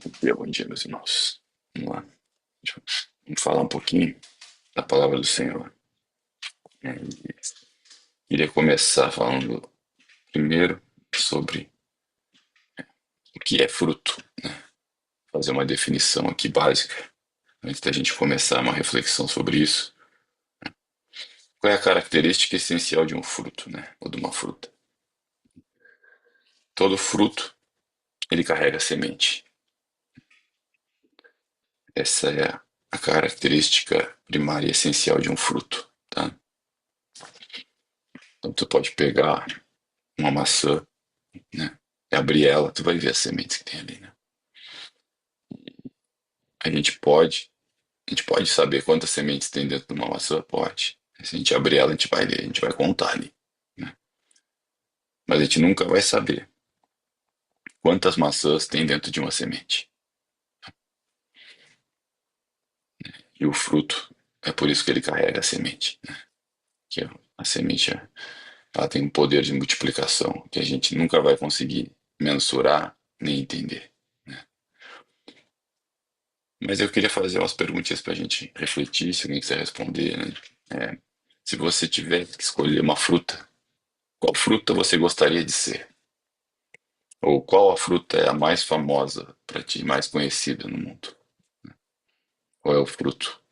Bom dia, meus irmãos. Vamos lá. Vamos falar um pouquinho da palavra do Senhor. Queria começar falando primeiro sobre o que é fruto. Fazer uma definição aqui básica, antes da gente começar uma reflexão sobre isso. Qual é a característica essencial de um fruto, né? Ou de uma fruta? Todo fruto, ele carrega semente. Essa é a característica primária e essencial de um fruto, tá? Então, tu pode pegar uma maçã, né? E abrir ela, tu vai ver as sementes que tem ali, né? A gente pode, a gente pode saber quantas sementes tem dentro de uma maçã? Pode. Se a gente abrir ela, a gente vai ler, a gente vai contar ali, né? Mas a gente nunca vai saber quantas maçãs tem dentro de uma semente. E o fruto, é por isso que ele carrega a semente, né? Que a semente, ela tem um poder de multiplicação que a gente nunca vai conseguir mensurar nem entender, né? Mas eu queria fazer umas perguntinhas para a gente refletir, se alguém quiser responder, né? É, se você tivesse que escolher uma fruta, qual fruta você gostaria de ser? Ou qual a fruta é a mais famosa para ti, mais conhecida no mundo? Qual é o fruto?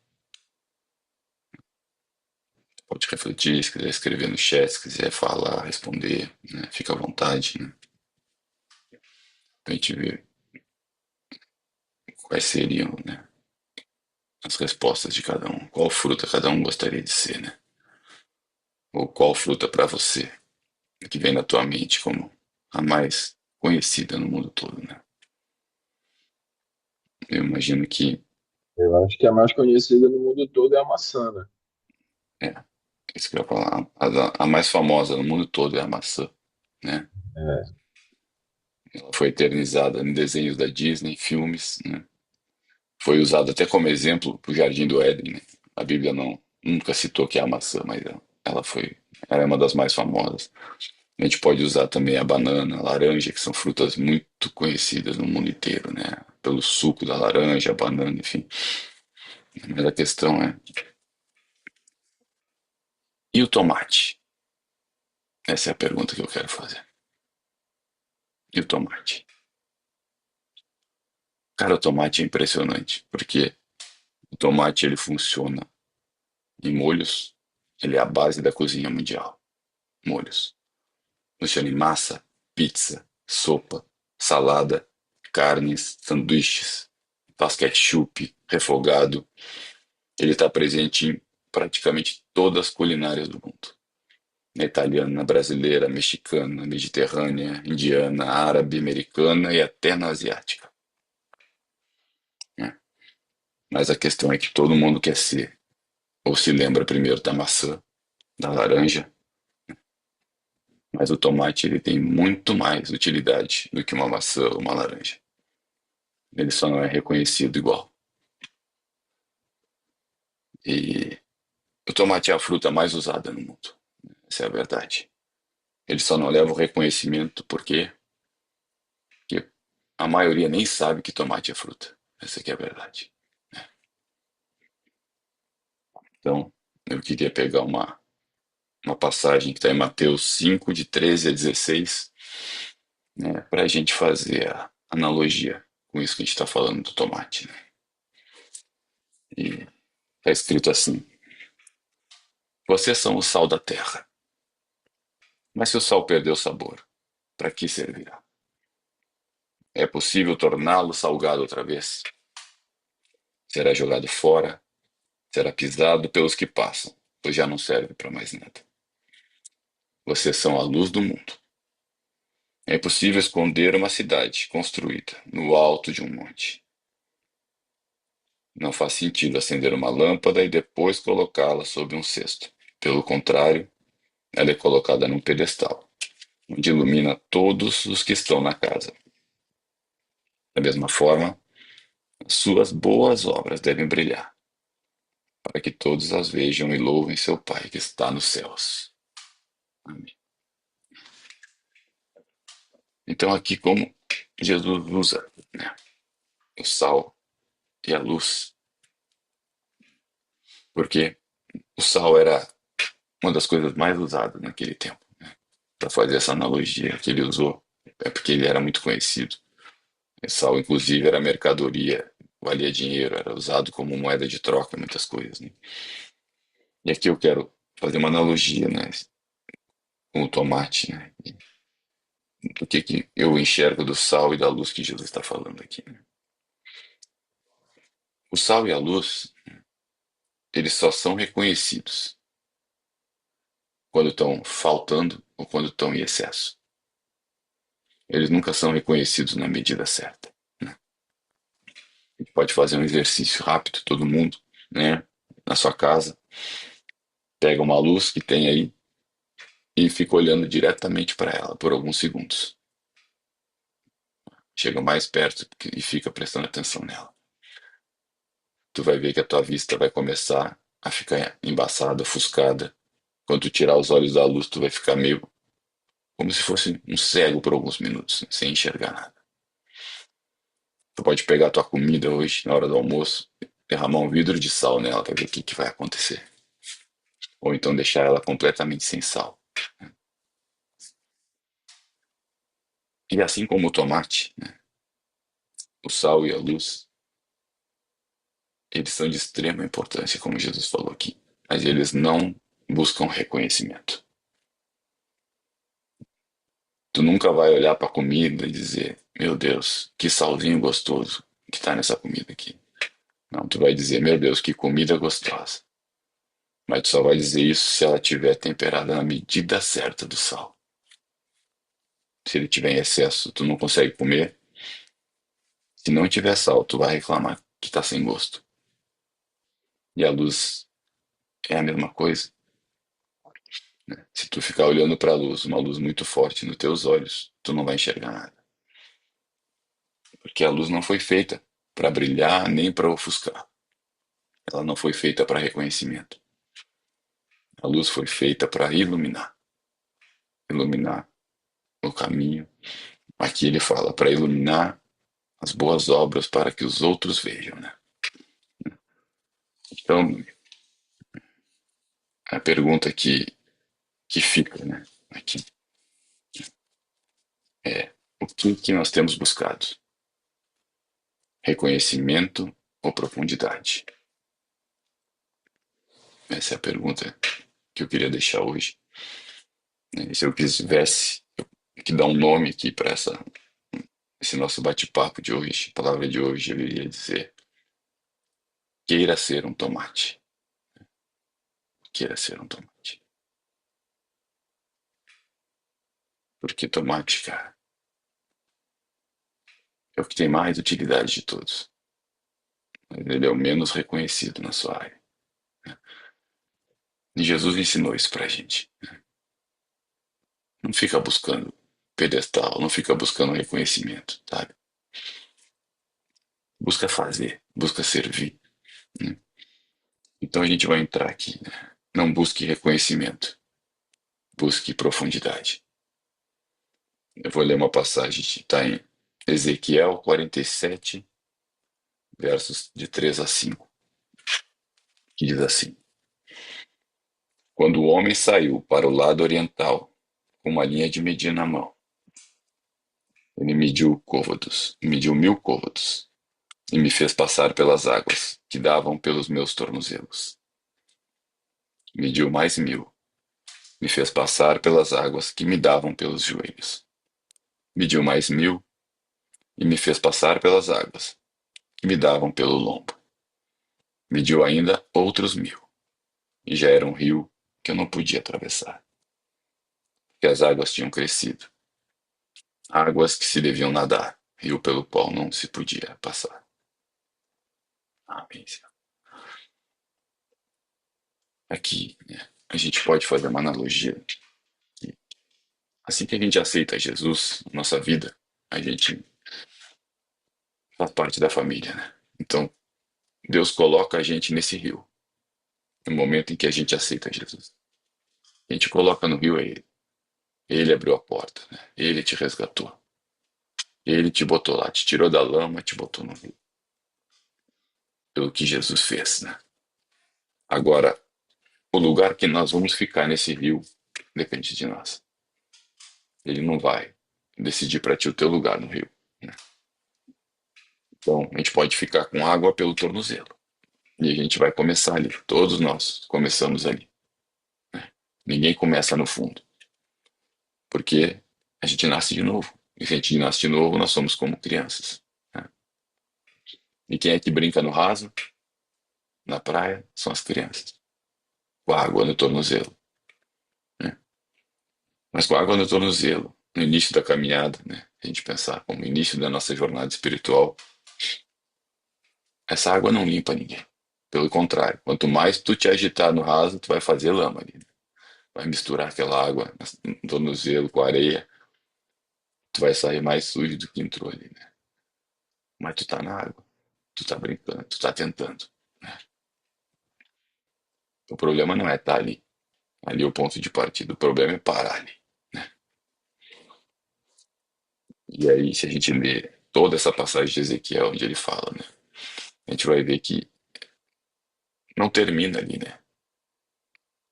Pode refletir, se quiser escrever no chat, se quiser falar, responder, né? Fica à vontade, né? Pra gente ver quais seriam, né, as respostas de cada um. Qual fruta cada um gostaria de ser, né? Ou qual fruta para você que vem na tua mente como a mais conhecida no mundo todo, né? Eu imagino que Eu acho que a mais conhecida no mundo todo é a maçã, né? é, isso que eu ia falar, a mais famosa no mundo todo é a maçã, né? É, Ela foi eternizada em desenhos da Disney, filmes, né? Foi usado até como exemplo para o Jardim do Éden, né? A Bíblia não nunca citou que é a maçã, mas ela é uma das mais famosas. A gente pode usar também a banana, a laranja, que são frutas muito conhecidas no mundo inteiro, né? Pelo suco da laranja, a banana, enfim. Mas a questão é, e o tomate? Essa é a pergunta que eu quero fazer. E o tomate? Cara, o tomate é impressionante, porque o tomate ele funciona em molhos, ele é a base da cozinha mundial. Molhos. Funciona em massa, pizza, sopa, salada, carnes, sanduíches, faz ketchup, refogado. Ele está presente em praticamente todas as culinárias do mundo. Na italiana, brasileira, mexicana, mediterrânea, indiana, árabe, americana e até na asiática, né? Mas a questão é que todo mundo quer ser, ou se lembra primeiro da maçã, da laranja, mas o tomate ele tem muito mais utilidade do que uma maçã ou uma laranja. Ele só não é reconhecido igual. E o tomate é a fruta mais usada no mundo. Essa é a verdade. Ele só não leva o reconhecimento porque a maioria nem sabe que tomate é fruta. Essa aqui é a verdade. Então, eu queria pegar uma passagem que está em Mateus 5, de 13 a 16, né, para a gente fazer a analogia com isso que a gente está falando do tomate, né? E está escrito assim: vocês são o sal da terra, mas se o sal perder o sabor, para que servirá? É possível torná-lo salgado outra vez? Será jogado fora, será pisado pelos que passam, pois já não serve para mais nada. Vocês são a luz do mundo. É impossível esconder uma cidade construída no alto de um monte. Não faz sentido acender uma lâmpada e depois colocá-la sob um cesto. Pelo contrário, ela é colocada num pedestal, onde ilumina todos os que estão na casa. Da mesma forma, as suas boas obras devem brilhar, para que todos as vejam e louvem seu Pai que está nos céus. Amém. Então, aqui como Jesus usa, né, o sal e a luz, porque o sal era uma das coisas mais usadas naquele tempo. Para fazer essa analogia que ele usou, é porque ele era muito conhecido. O sal, inclusive, era mercadoria, valia dinheiro, era usado como moeda de troca, muitas coisas, né? E aqui eu quero fazer uma analogia, né, com o tomate, né? Do que eu enxergo do sal e da luz que Jesus está falando aqui, né? O sal e a luz, eles só são reconhecidos quando estão faltando ou quando estão em excesso. Eles nunca são reconhecidos na medida certa, né? A gente pode fazer um exercício rápido, todo mundo, né? Na sua casa, pega uma luz que tem aí e fica olhando diretamente para ela por alguns segundos. Chega mais perto e fica prestando atenção nela. Tu vai ver que a tua vista vai começar a ficar embaçada, ofuscada. Quando tu tirar os olhos da luz, tu vai ficar meio como se fosse um cego por alguns minutos, sem enxergar nada. Tu pode pegar a tua comida hoje, na hora do almoço, derramar um vidro de sal nela para ver o que vai acontecer. Ou então deixar ela completamente sem sal. E assim como o tomate, né, o sal e a luz, eles são de extrema importância, como Jesus falou aqui. Mas eles não buscam reconhecimento. Tu nunca vai olhar para a comida e dizer, meu Deus, que salzinho gostoso que tá nessa comida aqui. Não, tu vai dizer, meu Deus, que comida gostosa. Mas tu só vai dizer isso se ela tiver temperada na medida certa do sal. Se ele tiver em excesso, tu não consegue comer. Se não tiver sal, tu vai reclamar que tá sem gosto. E a luz é a mesma coisa, né? Se tu ficar olhando para a luz, uma luz muito forte nos teus olhos, tu não vai enxergar nada. Porque a luz não foi feita para brilhar nem para ofuscar. Ela não foi feita para reconhecimento. A luz foi feita para iluminar. Iluminar o caminho. Aqui ele fala para iluminar as boas obras para que os outros vejam, né? Então, a pergunta que fica, né, aqui é: o que nós temos buscado? Reconhecimento ou profundidade? Essa é a pergunta que eu queria deixar hoje, né? E se eu quisesse que dar um nome aqui para esse nosso bate-papo de hoje, a palavra de hoje, eu iria dizer: queira ser um tomate. Queira ser um tomate. Porque tomate, cara, é o que tem mais utilidade de todos. Ele é o menos reconhecido na sua área. E Jesus ensinou isso pra gente. Não fica buscando pedestal, não fica buscando reconhecimento, sabe? Busca fazer, busca servir, né? Então a gente vai entrar aqui, né? Não busque reconhecimento, busque profundidade. Eu vou ler uma passagem que está em Ezequiel 47, versos de 3 a 5, que diz assim: Quando o homem saiu para o lado oriental, com uma linha de medir na mão, ele mediu 1.000 côvados, e me fez passar pelas águas que davam pelos meus tornozelos. Mediu mais 1.000, me fez passar pelas águas que me davam pelos joelhos. Mediu mais 1.000 e me fez passar pelas águas que me davam pelo lombo. Mediu ainda outros 1.000, e já era um rio que eu não podia atravessar, porque as águas tinham crescido. Águas que se deviam nadar, rio pelo qual não se podia passar. Amém. Aqui, né, a gente pode fazer uma analogia. Assim que a gente aceita Jesus na nossa vida, a gente faz parte da família, né? Então, Deus coloca a gente nesse rio, no momento em que a gente aceita Jesus. A gente coloca no rio é Ele. Ele abriu a porta, né? Ele te resgatou. Ele te botou lá, te tirou da lama, te botou no rio. pelo que Jesus fez, né? Agora, o lugar que nós vamos ficar nesse rio depende de nós. Ele não vai decidir para ti o teu lugar no rio, né? Então, a gente pode ficar com água pelo tornozelo. E a gente vai começar ali. Todos nós começamos ali. Ninguém começa no fundo. Porque a gente nasce de novo. E se a gente nasce de novo, nós somos como crianças, né? E quem é que brinca no raso, na praia, são as crianças. Com a água no tornozelo, né? Mas com a água no tornozelo, no início da caminhada, né? A gente pensar como início da nossa jornada espiritual, essa água não limpa ninguém. Pelo contrário, quanto mais tu te agitar no raso, tu vai fazer lama ali, né? Vai misturar aquela água no tornozelo com a areia, tu vai sair mais sujo do que entrou ali, né? Mas tu tá na água, tu tá brincando, tu tá tentando, né? O problema não é estar ali. Ali é o ponto de partida. O problema é parar ali, né? E aí, se a gente lê toda essa passagem de Ezequiel, onde ele fala, né? A gente vai ver que não termina ali, né?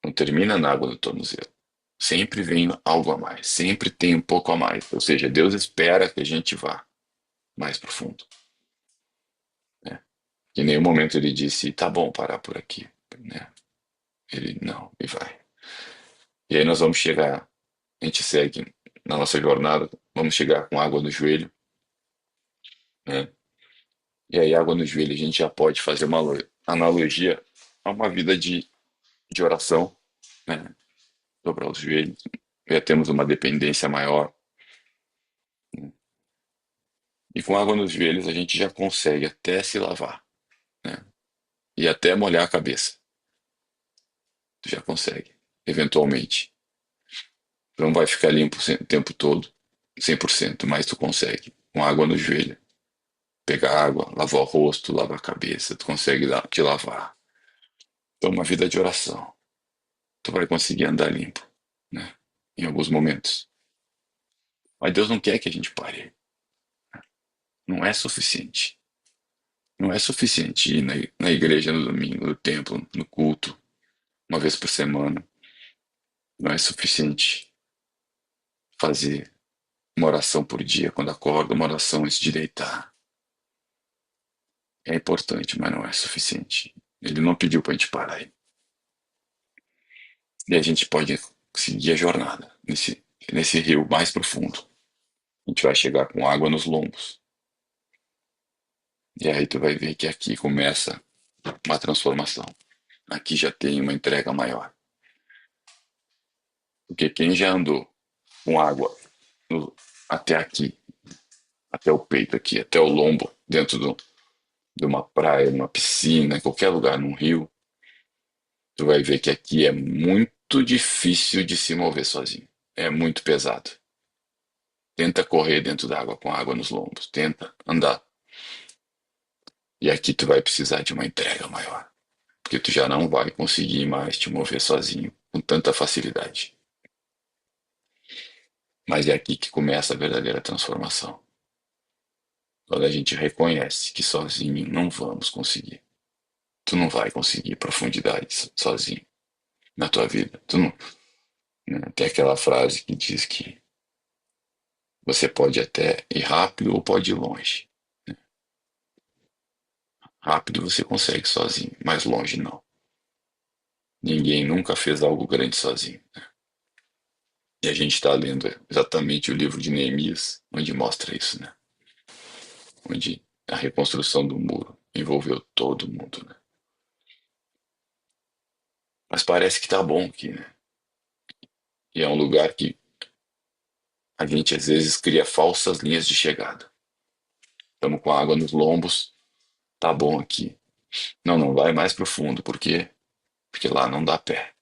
Não termina na água do tornozelo. Sempre vem algo a mais. Sempre tem um pouco a mais. Ou seja, Deus espera que a gente vá mais profundo, né? Que em nenhum momento ele disse, tá bom parar por aqui, né? Ele não, e vai. E aí nós vamos chegar, a gente segue na nossa jornada, vamos chegar com água no joelho, né? E aí, água no joelho, a gente já pode fazer uma analogia a uma vida de oração, né? Dobrar os joelhos, já temos uma dependência maior, né? E com água nos joelhos, a gente já consegue até se lavar, né? E até molhar a cabeça. Tu já consegue, eventualmente. Tu não vai ficar limpo o tempo todo, 100%, mas tu consegue. Com água no joelho. Pegar água, lavar o rosto, lavar a cabeça, tu consegue te lavar. Então, uma vida de oração. Tu vai conseguir andar limpo, né? Em alguns momentos. Mas Deus não quer que a gente pare. Não é suficiente. Não é suficiente ir na igreja no domingo, no templo, no culto, uma vez por semana. Não é suficiente fazer uma oração por dia quando acorda, uma oração antes de deitar. É importante, mas não é suficiente. Ele não pediu para a gente parar aí. E a gente pode seguir a jornada nesse rio mais profundo. A gente vai chegar com água nos lombos. E aí tu vai ver que aqui começa uma transformação. Aqui já tem uma entrega maior. Porque quem já andou com água no- até aqui, até o peito aqui, até o lombo, dentro de uma praia, numa piscina, em qualquer lugar, num rio, tu vai ver que aqui é muito difícil de se mover sozinho. É muito pesado. Tenta correr dentro d'água com água nos lombos. Tenta andar. E aqui tu vai precisar de uma entrega maior. Porque tu já não vai conseguir mais te mover sozinho com tanta facilidade. Mas é aqui que começa a verdadeira transformação. Quando a gente reconhece que sozinho não vamos conseguir. Tu não vai conseguir profundidade sozinho na tua vida. Tu não, né? Tem aquela frase que diz que você pode até ir rápido ou pode ir longe. Rápido você consegue sozinho, mas longe não. Ninguém nunca fez algo grande sozinho. E a gente está lendo exatamente o livro de Neemias, onde mostra isso, né? Onde a reconstrução do muro envolveu todo mundo, né? Mas parece que tá bom aqui, né? E é um lugar que a gente às vezes cria falsas linhas de chegada. Estamos com água nos lombos, tá bom aqui. Não, não vai mais profundo, por quê? Porque lá não dá pé,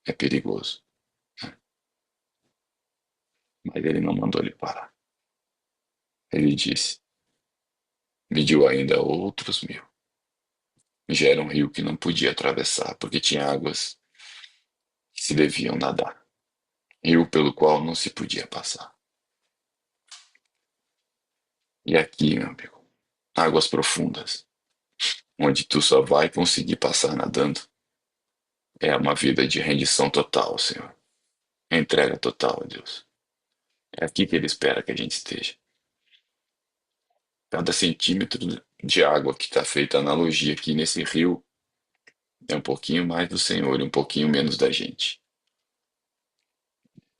é perigoso. Mas ele não mandou ele parar. Ele disse: mediu ainda outros 1.000. Já era um rio que não podia atravessar, porque tinha águas que se deviam nadar. Rio pelo qual não se podia passar. E aqui, meu amigo, águas profundas. onde tu só vai conseguir passar nadando, é uma vida de rendição total, Senhor. Entrega total a Deus. É aqui que Ele espera que a gente esteja. Cada centímetro de água que está feita a analogia aqui nesse rio é um pouquinho mais do Senhor e um pouquinho menos da gente.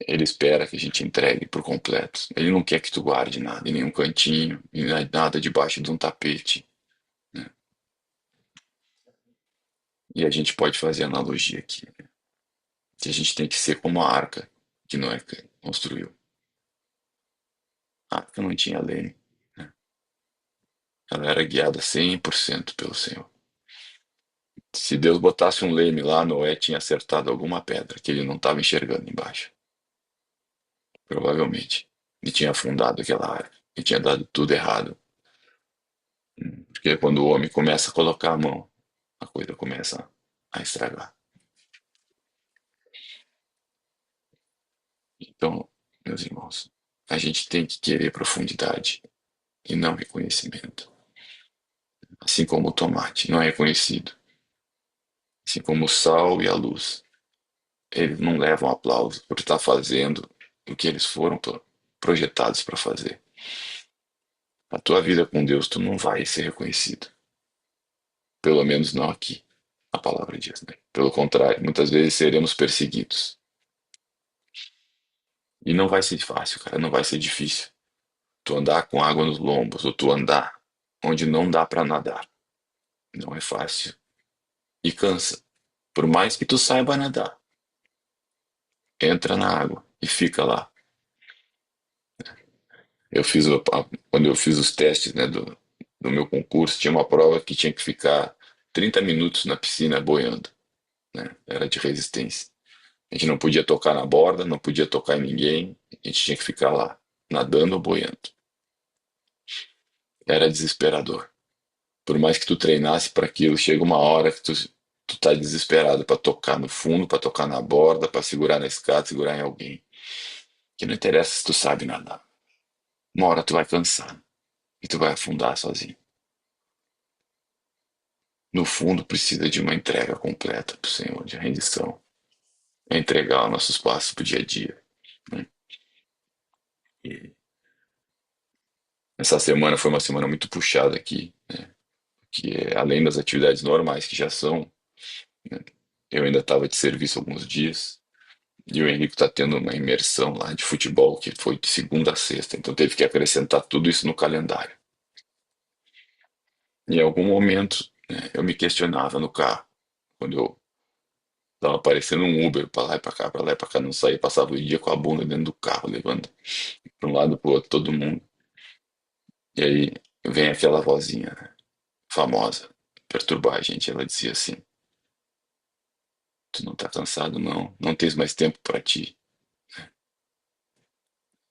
Ele espera que a gente entregue por completo. Ele não quer que tu guarde nada em nenhum cantinho, e nada debaixo de um tapete, né? E a gente pode fazer analogia aqui, né? Que a gente tem que ser como a arca que Noé construiu. A arca não tinha leme, né? Ela era guiada 100% pelo Senhor. Se Deus botasse um leme lá, Noé tinha acertado alguma pedra que ele não estava enxergando embaixo. Provavelmente. E tinha afundado aquela área. E tinha dado tudo errado. Porque quando o homem começa a colocar a mão, a coisa começa a estragar. Então, meus irmãos, a gente tem que querer profundidade e não reconhecimento. Assim como o tomate não é reconhecido. Assim como o sal e a luz. Eles não levam aplauso por estar fazendo o que eles foram projetados para fazer. A tua vida com Deus, tu não vai ser reconhecido. Pelo menos não aqui. A palavra diz, né? Pelo contrário, muitas vezes seremos perseguidos. E não vai ser fácil, cara, não vai ser difícil. Tu andar com água nos lombos, ou tu andar onde não dá para nadar. Não é fácil. E cansa. Por mais que tu saiba nadar, entra na água e fica lá. Quando eu fiz os testes, né, do meu concurso, tinha uma prova que tinha que ficar 30 minutos na piscina boiando, né? Era de resistência. A gente não podia tocar na borda, não podia tocar em ninguém, a gente tinha que ficar lá, nadando ou boiando. Era desesperador. Por mais que tu treinasse para aquilo, chega uma hora que tu tá desesperado para tocar no fundo, para tocar na borda, para segurar na escada, segurar em alguém. Que não interessa se tu sabe nadar. Uma hora tu vai cansar e tu vai afundar sozinho. No fundo, precisa de uma entrega completa pro Senhor, de rendição. É entregar os nossos passos pro dia a dia, né? E essa semana foi uma semana muito puxada aqui, né? Que além das atividades normais que já são, né? Eu ainda estava de serviço alguns dias. E o Henrique está tendo uma imersão lá de futebol que foi de segunda a sexta, então teve que acrescentar tudo isso no calendário. Em algum momento, né, eu me questionava no carro, quando eu estava aparecendo um Uber para lá e para lá e para cá, não saía, passava o dia com a bunda dentro do carro, levando para um lado para o outro todo mundo. E aí vem aquela vozinha, né, famosa, perturbar a gente. Ela dizia assim: Tu não tá cansado, não? Não tens mais tempo para ti?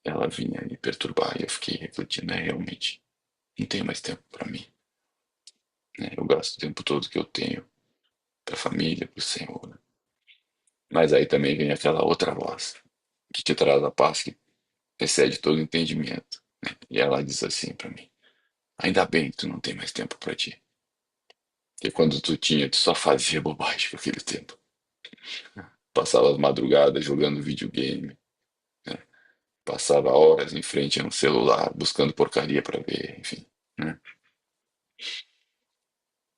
Ela vinha me perturbar e eu fiquei refletindo, é realmente, não tenho mais tempo para mim, né? Eu gasto o tempo todo que eu tenho para a família, para o Senhor, né? Mas aí também vem aquela outra voz que te traz a paz que excede todo entendimento, né? E ela diz assim para mim: Ainda bem que tu não tem mais tempo para ti. Porque quando tu tinha, tu só fazia bobagem com aquele tempo. Passava as madrugadas jogando videogame, né? Passava horas em frente a um celular buscando porcaria para ver, enfim, né?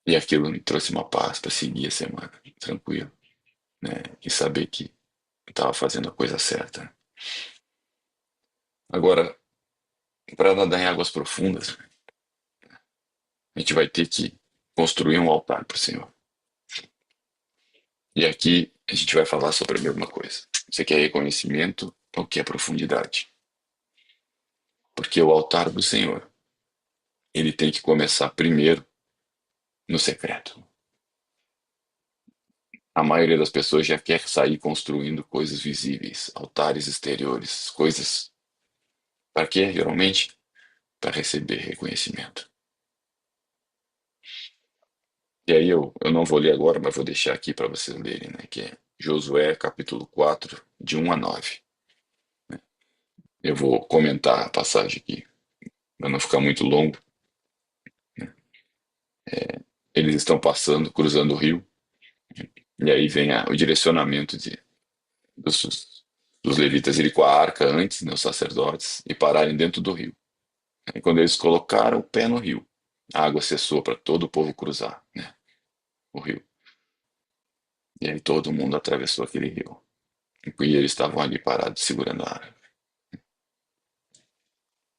E aquilo me trouxe uma paz para seguir a semana, tranquilo, né? E saber que estava fazendo a coisa certa. Agora, para nadar em águas profundas, a gente vai ter que construir um altar para o Senhor. E aqui a gente vai falar sobre a mesma coisa. Você quer reconhecimento ou quer profundidade? Porque o altar do Senhor, ele tem que começar primeiro no secreto. A maioria das pessoas já quer sair construindo coisas visíveis, altares exteriores, coisas. Para quê, geralmente? Para receber reconhecimento. E aí eu não vou ler agora, mas vou deixar aqui para vocês lerem, né? Que é Josué capítulo 4, de 1 a 9. Eu vou comentar a passagem aqui, para não ficar muito longo, né? Eles estão passando, cruzando o rio, e aí vem o direcionamento dos levitas irem com a arca antes, né, os sacerdotes, e pararem dentro do rio. E quando eles colocaram o pé no rio, a água cessou para todo o povo cruzar, né, o rio. E aí todo mundo atravessou aquele rio. E eles estavam ali parados, segurando a arca.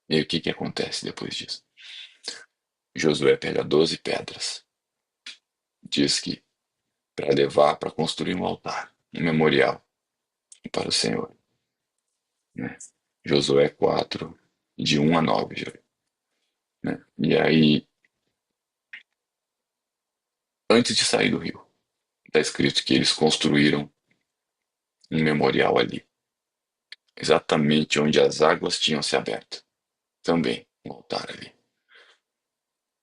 E aí o que que acontece depois disso? Josué pega 12 pedras, diz que para levar para construir um altar, um memorial para o Senhor, né? Josué 4, de 1 a 9, né? E aí, antes de sair do rio, está escrito que eles construíram um memorial ali, exatamente onde as águas tinham se aberto. Também um altar ali.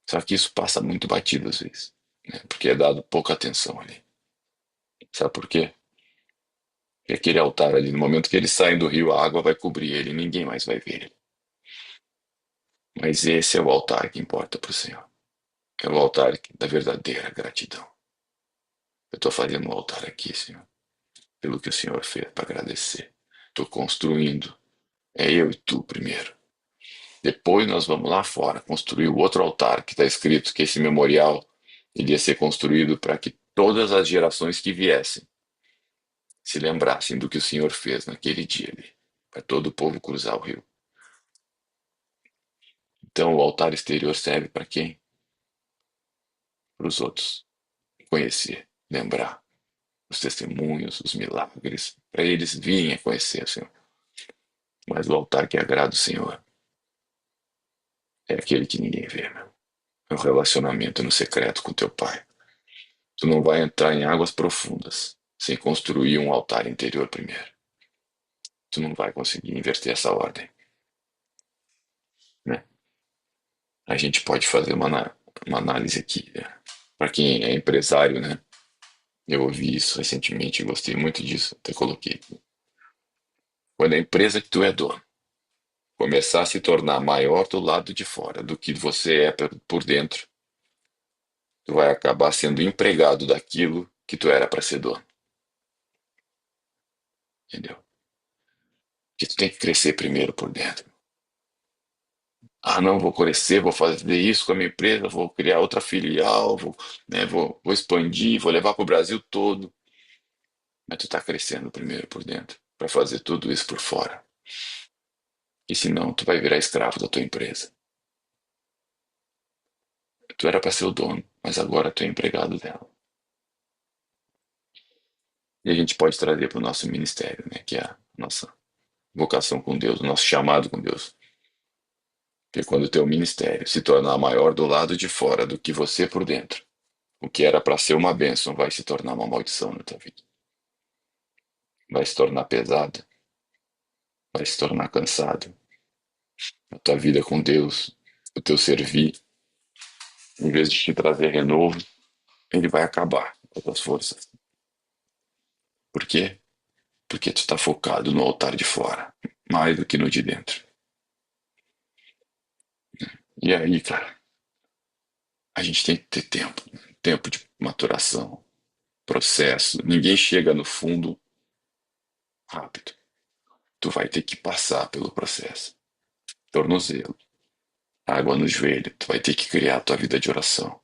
Só que isso passa muito batido às vezes, né? Porque é dado pouca atenção ali. Sabe por quê? Porque aquele altar ali, no momento que eles saem do rio, a água vai cobrir ele e ninguém mais vai ver ele. Mas esse é o altar que importa para o Senhor. É o altar da verdadeira gratidão. Eu estou fazendo um altar aqui, Senhor, pelo que o Senhor fez para agradecer. Estou construindo. É eu e tu primeiro. Depois nós vamos lá fora construir o outro altar que está escrito que esse memorial iria ser construído para que todas as gerações que viessem se lembrassem do que o Senhor fez naquele dia ali, para todo o povo cruzar o rio. Então o altar exterior serve para quem? Para os outros conhecer, lembrar os testemunhos, os milagres, para eles virem a conhecer o Senhor. Mas o altar que agrada o Senhor é aquele que ninguém vê, meu. É o relacionamento no secreto com teu Pai. Tu não vai entrar em águas profundas sem construir um altar interior primeiro. Tu não vai conseguir inverter essa ordem, né? A gente pode fazer uma análise aqui, né? Para quem é empresário, né? Eu ouvi isso recentemente e gostei muito disso, até coloquei. Quando a empresa que tu é dono começar a se tornar maior do lado de fora do que você é por dentro, tu vai acabar sendo empregado daquilo que tu era para ser dono, entendeu? Que tu tem que crescer primeiro por dentro. Ah, não, vou crescer, vou fazer isso com a minha empresa, vou criar outra filial, vou expandir, vou levar para o Brasil todo. Mas tu está crescendo primeiro por dentro, para fazer tudo isso por fora. E senão, tu vai virar escravo da tua empresa. Tu era para ser o dono, mas agora tu é empregado dela. E a gente pode trazer para o nosso ministério, né, que é a nossa vocação com Deus, o nosso chamado com Deus. Porque quando o teu ministério se tornar maior do lado de fora do que você por dentro, o que era para ser uma bênção vai se tornar uma maldição na tua vida. Vai se tornar pesado, vai se tornar cansado. A tua vida com Deus, o teu servir, em vez de te trazer renovo, ele vai acabar com as tuas forças. Por quê? Porque tu está focado no altar de fora, mais do que no de dentro. E aí, cara, a gente tem que ter tempo, tempo de maturação, processo. Ninguém chega no fundo rápido. Tu vai ter que passar pelo processo. Tornozelo, água no joelho, tu vai ter que criar a tua vida de oração.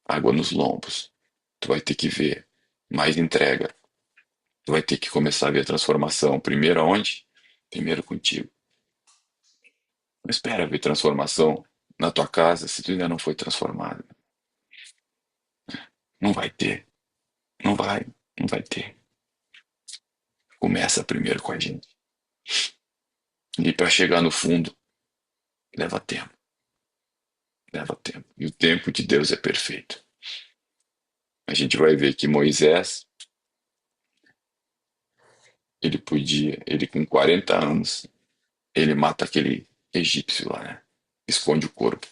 Água nos lombos, tu vai ter que ver mais entrega. Tu vai ter que começar a ver a transformação. Primeiro aonde? Primeiro contigo. Não espera ver transformação na tua casa se tu ainda não foi transformado. Não vai ter. Não vai. Não vai ter. Começa primeiro com a gente. E para chegar no fundo, leva tempo. Leva tempo. E o tempo de Deus é perfeito. A gente vai ver que Moisés, ele com 40 anos, ele mata aquele egípcio lá, né? Esconde o corpo.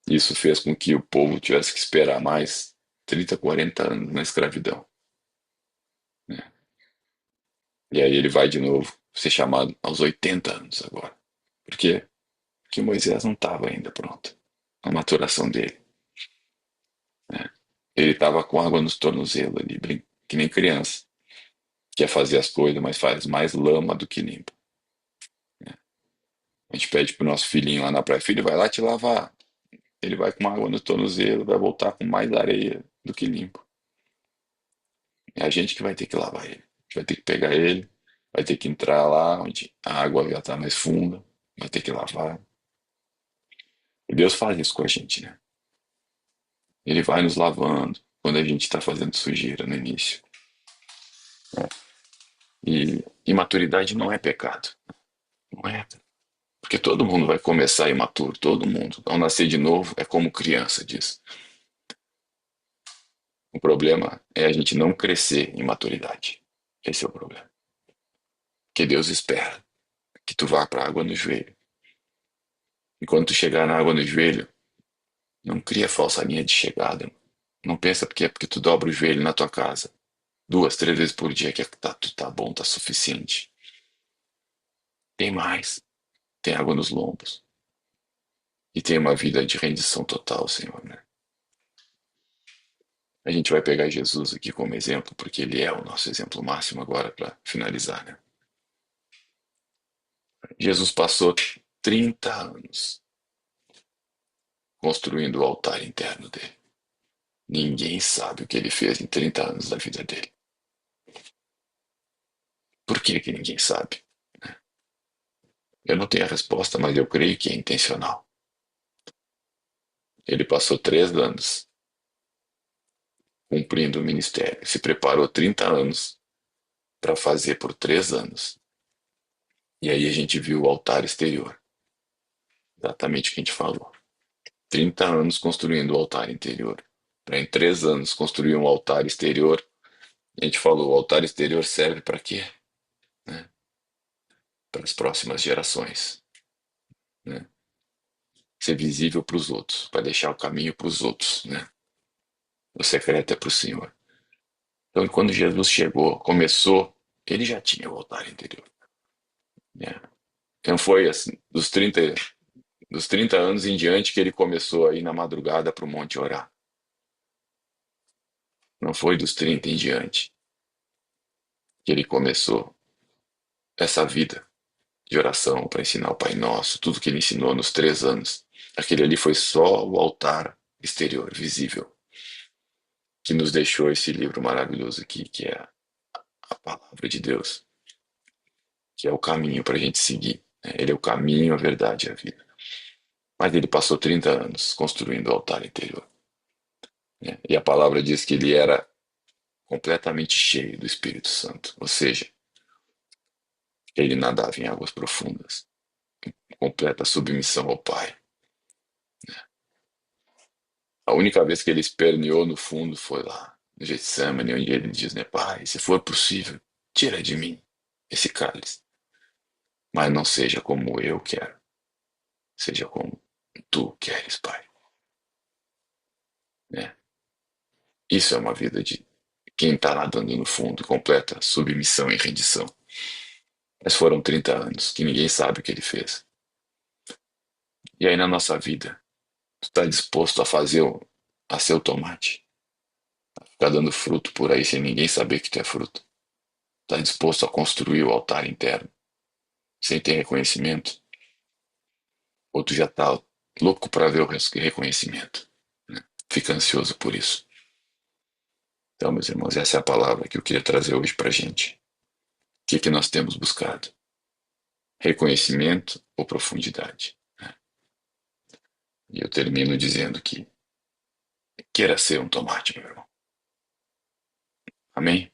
Isso fez com que o povo tivesse que esperar mais 30, 40 anos na escravidão, né? E aí ele vai de novo ser chamado aos 80 anos agora. Por quê? Porque Moisés não estava ainda pronto. A maturação dele. né? Ele estava com água nos tornozelos ali, que nem criança. Quer fazer as coisas, mas faz mais lama do que limpa. A gente pede pro nosso filhinho lá na praia, filho, vai lá te lavar. Ele vai com água no tornozelo, vai voltar com mais areia do que limpo. É a gente que vai ter que lavar ele. A gente vai ter que pegar ele, vai ter que entrar lá onde a água já está mais funda, vai ter que lavar. E Deus faz isso com a gente, né? Ele vai nos lavando quando a gente está fazendo sujeira no início. E imaturidade não é pecado. Não é. Porque todo mundo vai começar imaturo, todo mundo. Ao nascer de novo é como criança, diz. O problema é a gente não crescer em maturidade. Esse é o problema. Que Deus espera que tu vá para a água no joelho. E quando tu chegar na água no joelho, não cria falsa linha de chegada. Não pensa porque tu dobra o joelho na tua casa 2, 3 vezes por dia que tu tá bom, tá suficiente. Tem mais. Tem água nos lombos. E tem uma vida de rendição total, Senhor, né? A gente vai pegar Jesus aqui como exemplo, porque ele é o nosso exemplo máximo agora para finalizar, né? Jesus passou 30 anos construindo o altar interno dele. Ninguém sabe o que ele fez em 30 anos da vida dele. Por que que ninguém sabe? Eu não tenho a resposta, mas eu creio que é intencional. Ele passou 3 anos cumprindo o ministério, se preparou 30 anos para fazer por 3 anos. E aí a gente viu o altar exterior. Exatamente o que a gente falou. 30 anos construindo o altar interior. Para em 3 anos construir um altar exterior. E a gente falou, o altar exterior serve para quê? Né? Para as próximas gerações. Né? Ser visível para os outros, para deixar o caminho para os outros. Né? O secreto é para o Senhor. Então, quando Jesus chegou, começou, ele já tinha o altar interior. Né? Então foi assim, dos 30 anos em diante que ele começou a ir na madrugada para o monte orar. Não foi dos 30 em diante que ele começou essa vida de oração para ensinar o Pai Nosso, tudo que ele ensinou nos 3 anos. Aquele ali foi só o altar exterior, visível, que nos deixou esse livro maravilhoso aqui, que é a palavra de Deus, que é o caminho para a gente seguir. Ele é o caminho, a verdade e a vida. Mas ele passou 30 anos construindo o altar interior. Né? E a palavra diz que ele era completamente cheio do Espírito Santo, ou seja, ele nadava em águas profundas, completa submissão ao Pai. A única vez que ele esperneou no fundo foi lá, no Getsemane, onde ele diz, né, Pai, se for possível, tira de mim esse cálice, mas não seja como eu quero, seja como tu queres, Pai. Né? Isso é uma vida de quem está nadando no fundo, completa submissão e rendição. Mas foram 30 anos que ninguém sabe o que ele fez. E aí na nossa vida, tu está disposto a ser o tomate? Ficar dando fruto por aí sem ninguém saber que tu é fruto? Está disposto a construir o altar interno sem ter reconhecimento? Ou tu já está louco para ver o reconhecimento? Né? Fica ansioso por isso. Então, meus irmãos, essa é a palavra que eu queria trazer hoje para a gente. O que nós temos buscado? Reconhecimento ou profundidade? Né? E eu termino dizendo que queira ser um tomate, meu irmão. Amém?